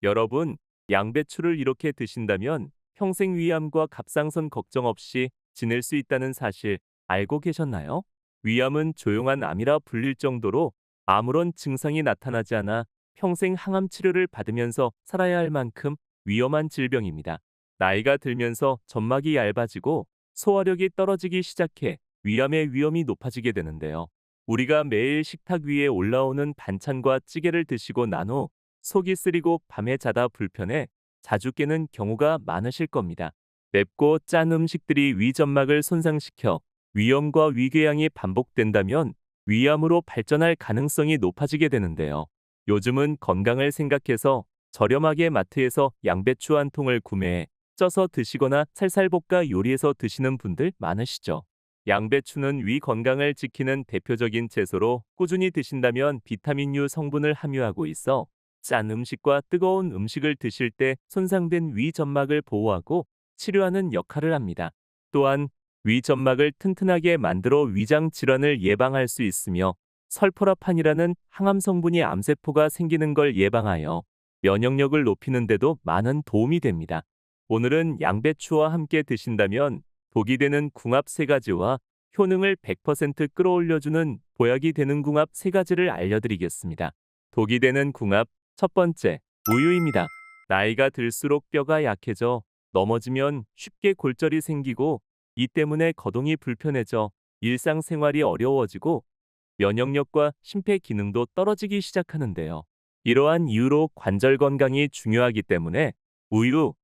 여러분, 양배추를 이렇게 드신다면 평생 위암과 갑상선 걱정 없이 지낼 수 있다는 사실 알고 계셨나요? 위암은 조용한 암이라 불릴 정도로 아무런 증상이 나타나지 않아 평생 항암 치료를 받으면서 살아야 할 만큼 위험한 질병입니다. 나이가 들면서 점막이 얇아지고 소화력이 떨어지기 시작해 위암의 위험이 높아지게 되는데요. 우리가 매일 식탁 위에 올라오는 반찬과 찌개를 드시고 난 후 속이 쓰리고 밤에 자다 불편해 자주 깨는 경우가 많으실 겁니다. 맵고 짠 음식들이 위점막을 손상시켜 위염과 위궤양이 반복된다면 위암으로 발전할 가능성이 높아지게 되는데요. 요즘은 건강을 생각해서 저렴하게 마트에서 양배추 한 통을 구매해 쪄서 드시거나 살살 볶아 요리해서 드시는 분들 많으시죠. 양배추는 위 건강을 지키는 대표적인 채소로 꾸준히 드신다면 비타민U 성분을 함유하고 있어 짠 음식과 뜨거운 음식을 드실 때 손상된 위 점막을 보호하고 치료하는 역할을 합니다. 또한 위 점막을 튼튼하게 만들어 위장 질환을 예방할 수 있으며 설포라판이라는 항암 성분이 암세포가 생기는 걸 예방하여 면역력을 높이는 데도 많은 도움이 됩니다. 오늘은 양배추와 함께 드신다면 독이 되는 궁합 3가지와 효능을 100% 끌어올려주는 보약이 되는 궁합 3가지를 알려드리겠습니다. 독이 되는 궁합 첫 번째, 우유입니다. 나이가 들수록 뼈가 약해져 넘어지면 쉽게 골절이 생기고 이 때문에 거동이 불편해져 일상생활이 어려워지고 면역력과 심폐 기능도 떨어지기 시작하는데요. 이러한 이유로 관절 건강이 중요하기 때문에 우유,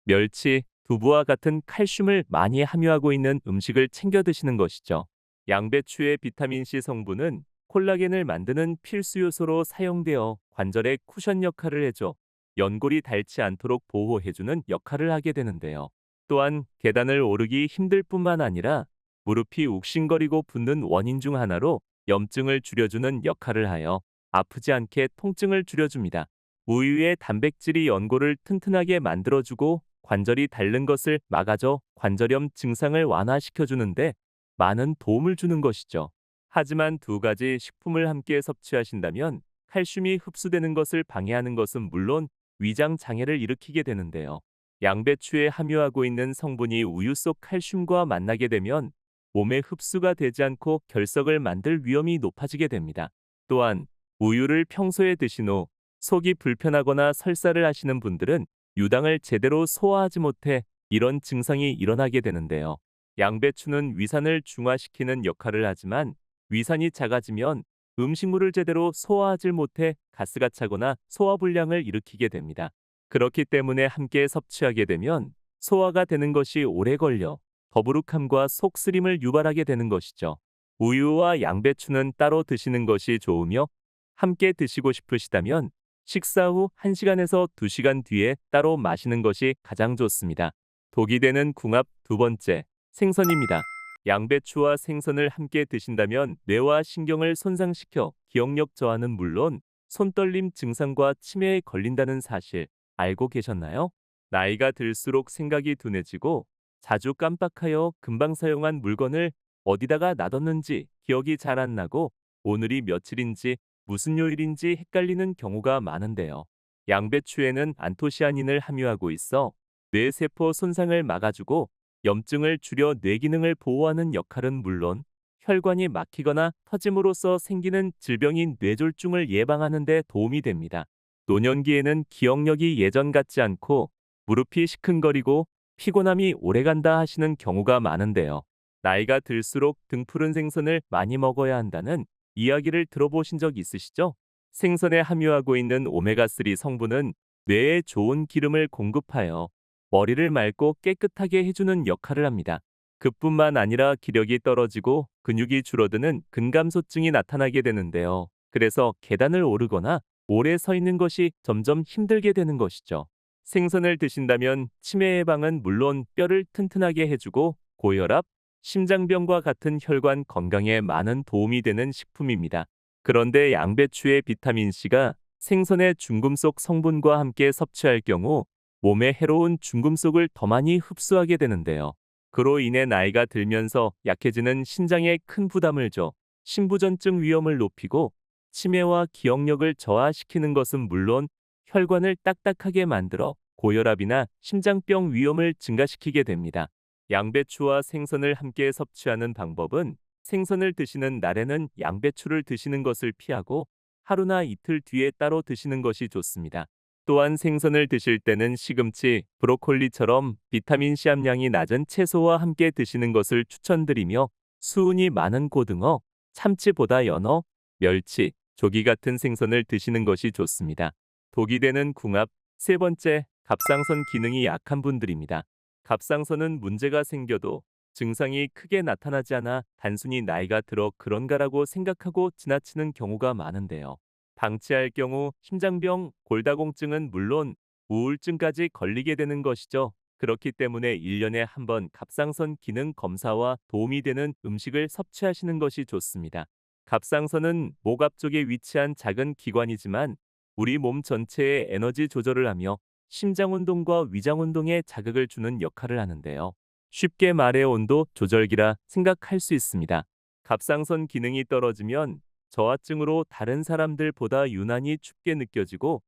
멸치, 두부와 같은 칼슘을 많이 함유하고 있는 음식을 챙겨 드시는 것이죠. 양배추의 비타민C 성분은 콜라겐을 만드는 필수 요소로 사용되어 관절의 쿠션 역할을 해줘 연골이 닳지 않도록 보호해주는 역할을 하게 되는데요. 또한 계단을 오르기 힘들 뿐만 아니라 무릎이 욱신거리고 붓는 원인 중 하나로 염증을 줄여주는 역할을 하여 아프지 않게 통증을 줄여줍니다. 우유의 단백질이 연골을 튼튼하게 만들어주고 관절이 닳는 것을 막아줘 관절염 증상을 완화시켜주는데 많은 도움을 주는 것이죠. 하지만 2가지 식품을 함께 섭취하신다면 칼슘이 흡수되는 것을 방해하는 것은 물론 위장 장애를 일으키게 되는데요. 양배추에 함유하고 있는 성분이 우유 속 칼슘과 만나게 되면 몸에 흡수가 되지 않고 결석을 만들 위험이 높아지게 됩니다. 또한 우유를 평소에 드신 후 속이 불편하거나 설사를 하시는 분들은 유당을 제대로 소화하지 못해 이런 증상이 일어나게 되는데요. 양배추는 위산을 중화시키는 역할을 하지만 위산이 작아지면 음식물을 제대로 소화하지 못해 가스가 차거나 소화불량을 일으키게 됩니다. 그렇기 때문에 함께 섭취하게 되면 소화가 되는 것이 오래 걸려 더부룩함과 속쓰림을 유발하게 되는 것이죠. 우유와 양배추는 따로 드시는 것이 좋으며 함께 드시고 싶으시다면 식사 후 1시간에서 2시간 뒤에 따로 마시는 것이 가장 좋습니다. 독이 되는 궁합 2번째, 생선입니다. 양배추와 생선을 함께 드신다면 뇌와 신경을 손상시켜 기억력 저하는 물론 손떨림 증상과 치매에 걸린다는 사실 알고 계셨나요? 나이가 들수록 생각이 둔해지고 자주 깜빡하여 금방 사용한 물건을 어디다가 놔뒀는지 기억이 잘 안 나고 오늘이 며칠인지 무슨 요일인지 헷갈리는 경우가 많은데요. 양배추에는 안토시아닌을 함유하고 있어 뇌세포 손상을 막아주고 염증을 줄여 뇌 기능을 보호하는 역할은 물론 혈관이 막히거나 터짐으로써 생기는 질병인 뇌졸중을 예방하는 데 도움이 됩니다. 노년기에는 기억력이 예전 같지 않고 무릎이 시큰거리고 피곤함이 오래간다 하시는 경우가 많은데요. 나이가 들수록 등푸른 생선을 많이 먹어야 한다는 이야기를 들어보신 적 있으시죠? 생선에 함유하고 있는 오메가3 성분은 뇌에 좋은 기름을 공급하여 머리를 맑고 깨끗하게 해주는 역할을 합니다. 그뿐만 아니라 기력이 떨어지고 근육이 줄어드는 근감소증이 나타나게 되는데요. 그래서 계단을 오르거나 오래 서 있는 것이 점점 힘들게 되는 것이죠. 생선을 드신다면 치매 예방은 물론 뼈를 튼튼하게 해주고 고혈압, 심장병과 같은 혈관 건강에 많은 도움이 되는 식품입니다. 그런데 양배추의 비타민C가 생선의 중금속 성분과 함께 섭취할 경우 몸에 해로운 중금속을 더 많이 흡수하게 되는데요. 그로 인해 나이가 들면서 약해지는 신장에 큰 부담을 줘 신부전증 위험을 높이고 치매와 기억력을 저하시키는 것은 물론 혈관을 딱딱하게 만들어 고혈압이나 심장병 위험을 증가시키게 됩니다. 양배추와 생선을 함께 섭취하는 방법은 생선을 드시는 날에는 양배추를 드시는 것을 피하고 하루나 이틀 뒤에 따로 드시는 것이 좋습니다. 또한 생선을 드실 때는 시금치, 브로콜리처럼 비타민C 함량이 낮은 채소와 함께 드시는 것을 추천드리며 수은이 많은 고등어, 참치보다 연어, 멸치, 조기 같은 생선을 드시는 것이 좋습니다. 독이 되는 궁합, 세 번째, 갑상선 기능이 약한 분들입니다. 갑상선은 문제가 생겨도 증상이 크게 나타나지 않아 단순히 나이가 들어 그런가라고 생각하고 지나치는 경우가 많은데요. 방치할 경우 심장병, 골다공증은 물론 우울증까지 걸리게 되는 것이죠. 그렇기 때문에 1년에 한 번 갑상선 기능 검사와 도움이 되는 음식을 섭취하시는 것이 좋습니다. 갑상선은 목 앞쪽에 위치한 작은 기관이지만 우리 몸 전체의 에너지 조절을 하며 심장 운동과 위장 운동에 자극을 주는 역할을 하는데요. 쉽게 말해 온도 조절기라 생각할 수 있습니다. 갑상선 기능이 떨어지면 저하증으로 다른 사람들보다 유난히 춥게 느껴지고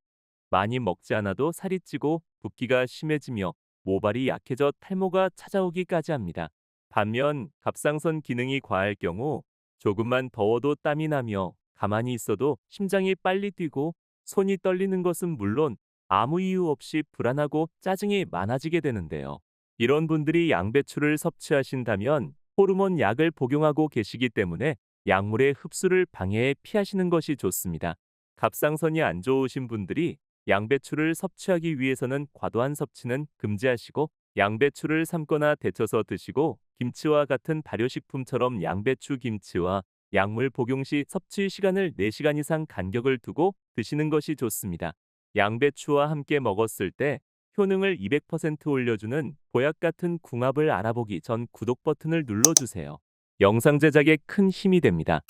많이 먹지 않아도 살이 찌고 붓기가 심해지며 모발이 약해져 탈모가 찾아오기까지 합니다. 반면 갑상선 기능이 과할 경우 조금만 더워도 땀이 나며 가만히 있어도 심장이 빨리 뛰고 손이 떨리는 것은 물론 아무 이유 없이 불안하고 짜증이 많아지게 되는데요. 이런 분들이 양배추를 섭취하신다면 호르몬 약을 복용하고 계시기 때문에 약물의 흡수를 방해해 피하시는 것이 좋습니다. 갑상선이 안 좋으신 분들이 양배추를 섭취하기 위해서는 과도한 섭취는 금지하시고 양배추를 삶거나 데쳐서 드시고 김치와 같은 발효식품처럼 양배추 김치와 약물 복용 시 섭취 시간을 4시간 이상 간격을 두고 드시는 것이 좋습니다. 양배추와 함께 먹었을 때 효능을 200% 올려주는 보약 같은 궁합을 알아보기 전 구독 버튼을 눌러주세요. 영상 제작에 큰 힘이 됩니다.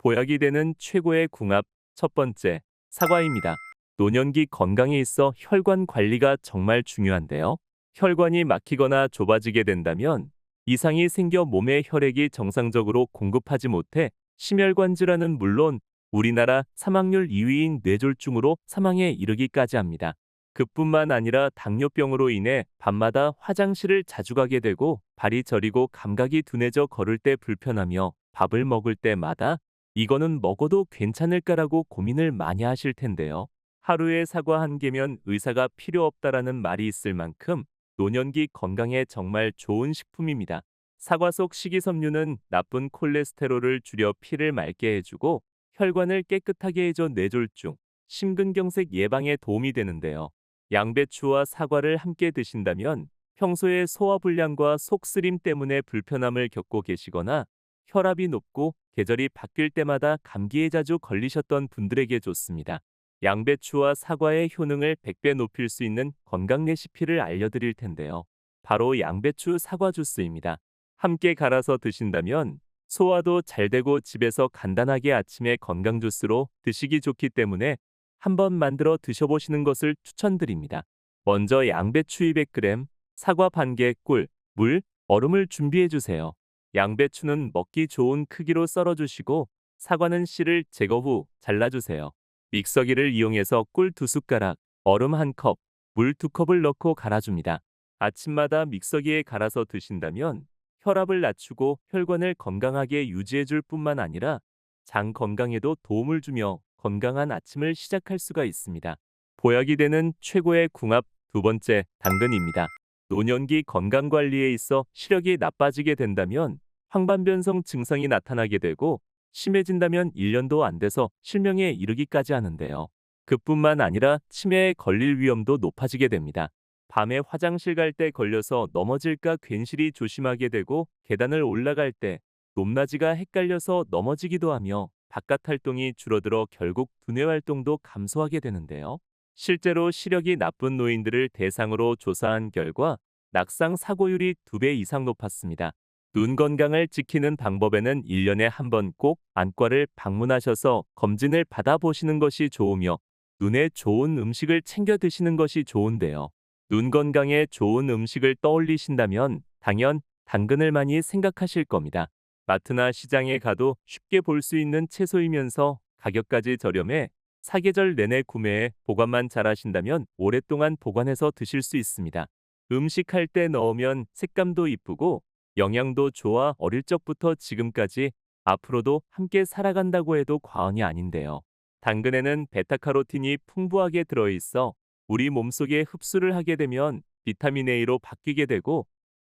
보약이 되는 최고의 궁합 첫 번째, 사과입니다. 노년기 건강에 있어 혈관 관리가 정말 중요한데요. 혈관이 막히거나 좁아지게 된다면 이상이 생겨 몸에 혈액이 정상적으로 공급하지 못해 심혈관 질환은 물론 우리나라 사망률 2위인 뇌졸중으로 사망에 이르기까지 합니다. 그뿐만 아니라 당뇨병으로 인해 밤마다 화장실을 자주 가게 되고 발이 저리고 감각이 둔해져 걸을 때 불편하며 밥을 먹을 때마다 이거는 먹어도 괜찮을까라고 고민을 많이 하실 텐데요. 하루에 사과 한 개면 의사가 필요 없다라는 말이 있을 만큼 노년기 건강에 정말 좋은 식품입니다. 사과 속 식이섬유는 나쁜 콜레스테롤을 줄여 피를 맑게 해주고 혈관을 깨끗하게 해줘 뇌졸중, 심근경색 예방에 도움이 되는데요. 양배추와 사과를 함께 드신다면 평소에 소화불량과 속쓰림 때문에 불편함을 겪고 계시거나 혈압이 높고 계절이 바뀔 때마다 감기에 자주 걸리셨던 분들에게 좋습니다. 양배추와 사과의 효능을 100배 높일 수 있는 건강 레시피를 알려드릴 텐데요. 바로 양배추 사과 주스입니다. 함께 갈아서 드신다면 소화도 잘 되고 집에서 간단하게 아침에 건강 주스로 드시기 좋기 때문에 한번 만들어 드셔보시는 것을 추천드립니다. 먼저 양배추 200g, 사과 반개, 꿀, 물, 얼음을 준비해 주세요. 양배추는 먹기 좋은 크기로 썰어주시고 사과는 씨를 제거 후 잘라주세요. 믹서기를 이용해서 꿀 2숟가락, 얼음 1컵, 물 2컵을 넣고 갈아줍니다. 아침마다 믹서기에 갈아서 드신다면 혈압을 낮추고 혈관을 건강하게 유지해줄 뿐만 아니라 장 건강에도 도움을 주며 건강한 아침을 시작할 수가 있습니다. 보약이 되는 최고의 궁합 두 번째, 당근입니다. 노년기 건강관리에 있어 시력이 나빠지게 된다면 황반변성 증상이 나타나게 되고 심해진다면 1년도 안 돼서 실명에 이르기까지 하는데요. 그뿐만 아니라 치매에 걸릴 위험도 높아지게 됩니다. 밤에 화장실 갈 때 걸려서 넘어질까 괜시리 조심하게 되고 계단을 올라갈 때 높낮이가 헷갈려서 넘어지기도 하며 바깥 활동이 줄어들어 결국 두뇌 활동도 감소하게 되는데요. 실제로 시력이 나쁜 노인들을 대상으로 조사한 결과 낙상 사고율이 2배 이상 높았습니다. 눈 건강을 지키는 방법에는 1년에 한 번 꼭 안과를 방문하셔서 검진을 받아보시는 것이 좋으며 눈에 좋은 음식을 챙겨 드시는 것이 좋은데요. 눈 건강에 좋은 음식을 떠올리신다면 당연 당근을 많이 생각하실 겁니다. 마트나 시장에 가도 쉽게 볼 수 있는 채소이면서 가격까지 저렴해 사계절 내내 구매해 보관만 잘 하신다면 오랫동안 보관해서 드실 수 있습니다. 음식할 때 넣으면 색감도 이쁘고 영양도 좋아 어릴 적부터 지금까지 앞으로도 함께 살아간다고 해도 과언이 아닌데요. 당근에는 베타카로틴이 풍부하게 들어있어 우리 몸속에 흡수를 하게 되면 비타민 A로 바뀌게 되고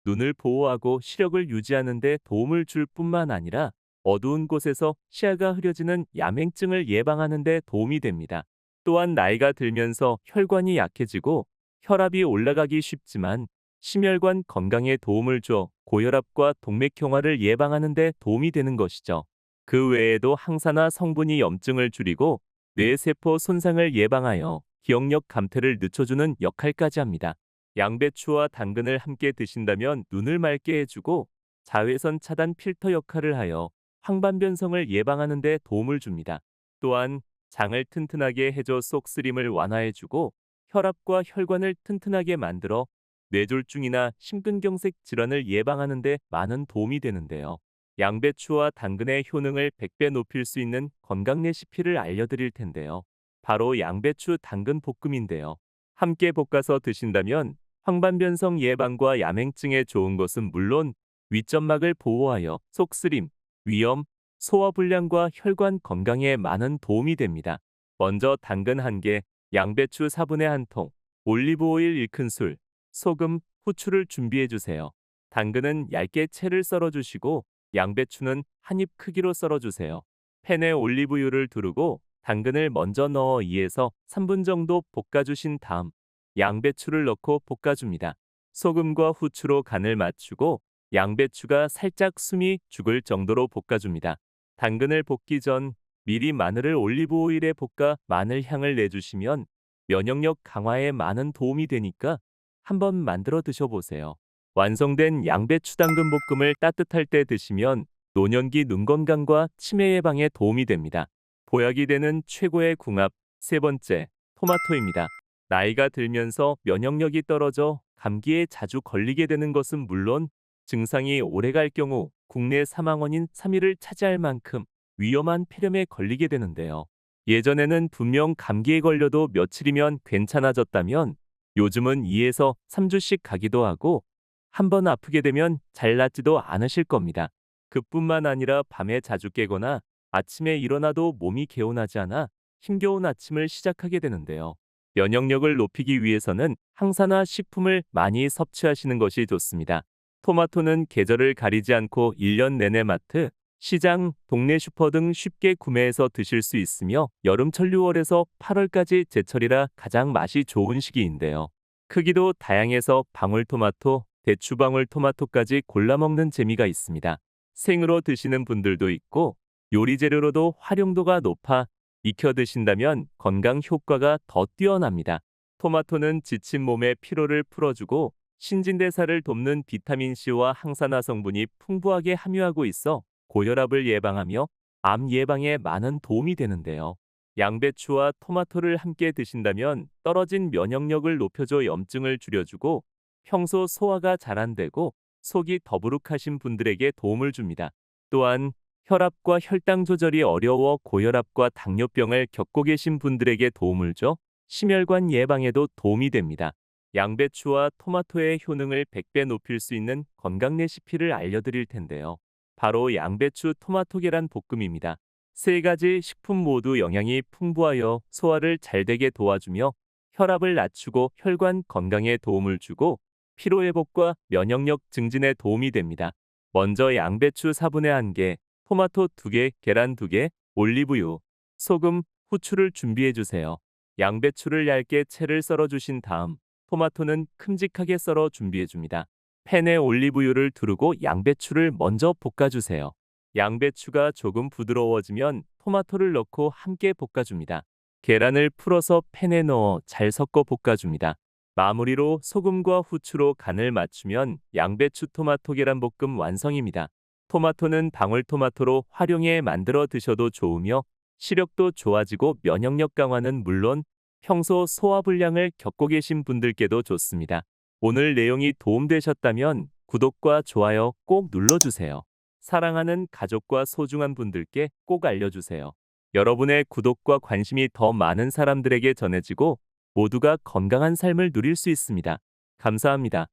눈을 보호하고 시력을 유지하는 데 도움을 줄 뿐만 아니라 어두운 곳에서 시야가 흐려지는 야맹증을 예방하는 데 도움이 됩니다. 또한 나이가 들면서 혈관이 약해지고 혈압이 올라가기 쉽지만 심혈관 건강에 도움을 줘 고혈압과 동맥경화를 예방하는 데 도움이 되는 것이죠. 그 외에도 항산화 성분이 염증을 줄이고 뇌세포 손상을 예방하여 기억력 감퇴를 늦춰주는 역할까지 합니다. 양배추와 당근을 함께 드신다면 눈을 맑게 해주고 자외선 차단 필터 역할을 하여 황반변성을 예방하는 데 도움을 줍니다. 또한 장을 튼튼하게 해줘 속쓰림을 완화해주고 혈압과 혈관을 튼튼하게 만들어 뇌졸중이나 심근경색 질환을 예방하는 데 많은 도움이 되는데요. 양배추와 당근의 효능을 100배 높일 수 있는 건강 레시피를 알려드릴 텐데요. 바로 양배추 당근 볶음인데요. 함께 볶아서 드신다면 황반변성 예방과 야맹증에 좋은 것은 물론 윗점막을 보호하여 속쓰림, 위염, 소화불량과 혈관 건강에 많은 도움이 됩니다. 먼저 당근 1개, 양배추 4분의 1통, 올리브오일 1큰술, 소금, 후추를 준비해 주세요. 당근은 얇게 채를 썰어 주시고 양배추는 한 입 크기로 썰어 주세요. 팬에 올리브유를 두르고 당근을 먼저 넣어 2에서 3분 정도 볶아주신 다음 양배추를 넣고 볶아줍니다. 소금과 후추로 간을 맞추고 양배추가 살짝 숨이 죽을 정도로 볶아줍니다. 당근을 볶기 전 미리 마늘을 올리브오일에 볶아 마늘 향을 내주시면 면역력 강화에 많은 도움이 되니까 한번 만들어 드셔보세요. 완성된 양배추 당근 볶음을 따뜻할 때 드시면 노년기 눈 건강과 치매 예방에 도움이 됩니다. 보약이 되는 최고의 궁합 세 번째, 토마토입니다. 나이가 들면서 면역력이 떨어져 감기에 자주 걸리게 되는 것은 물론 증상이 오래갈 경우 국내 사망원인 3위를 차지할 만큼 위험한 폐렴에 걸리게 되는데요. 예전에는 분명 감기에 걸려도 며칠이면 괜찮아졌다면 요즘은 2에서 3주씩 가기도 하고 한 번 아프게 되면 잘 낫지도 않으실 겁니다. 그뿐만 아니라 밤에 자주 깨거나 아침에 일어나도 몸이 개운하지 않아 힘겨운 아침을 시작하게 되는데요. 면역력을 높이기 위해서는 항산화 식품을 많이 섭취하시는 것이 좋습니다. 토마토는 계절을 가리지 않고 1년 내내 마트, 시장, 동네 슈퍼 등 쉽게 구매해서 드실 수 있으며 여름철 6월에서 8월까지 제철이라 가장 맛이 좋은 시기인데요. 크기도 다양해서 방울토마토, 대추방울토마토까지 골라 먹는 재미가 있습니다. 생으로 드시는 분들도 있고 요리 재료로도 활용도가 높아 익혀 드신다면 건강 효과가 더 뛰어납니다. 토마토는 지친 몸의 피로를 풀어주고 신진대사를 돕는 비타민C와 항산화 성분이 풍부하게 함유하고 있어 고혈압을 예방하며 암 예방에 많은 도움이 되는데요. 양배추와 토마토를 함께 드신다면 떨어진 면역력을 높여줘 염증을 줄여주고 평소 소화가 잘 안 되고 속이 더부룩하신 분들에게 도움을 줍니다. 또한 혈압과 혈당 조절이 어려워 고혈압과 당뇨병을 겪고 계신 분들에게 도움을 줘 심혈관 예방에도 도움이 됩니다. 양배추와 토마토의 효능을 100배 높일 수 있는 건강 레시피를 알려드릴 텐데요. 바로 양배추 토마토 계란 볶음입니다. 세 가지 식품 모두 영양이 풍부하여 소화를 잘 되게 도와주며 혈압을 낮추고 혈관 건강에 도움을 주고 피로회복과 면역력 증진에 도움이 됩니다. 먼저 양배추 4분의 1개, 토마토 2개, 계란 2개, 올리브유, 소금, 후추를 준비해 주세요. 양배추를 얇게 채를 썰어 주신 다음 토마토는 큼직하게 썰어 준비해 줍니다. 팬에 올리브유를 두르고 양배추를 먼저 볶아주세요. 양배추가 조금 부드러워지면 토마토를 넣고 함께 볶아줍니다. 계란을 풀어서 팬에 넣어 잘 섞어 볶아줍니다. 마무리로 소금과 후추로 간을 맞추면 양배추 토마토 계란 볶음 완성입니다. 토마토는 방울토마토로 활용해 만들어 드셔도 좋으며 시력도 좋아지고 면역력 강화는 물론 평소 소화불량을 겪고 계신 분들께도 좋습니다. 오늘 내용이 도움되셨다면 구독과 좋아요 꼭 눌러주세요. 사랑하는 가족과 소중한 분들께 꼭 알려주세요. 여러분의 구독과 관심이 더 많은 사람들에게 전해지고 모두가 건강한 삶을 누릴 수 있습니다. 감사합니다.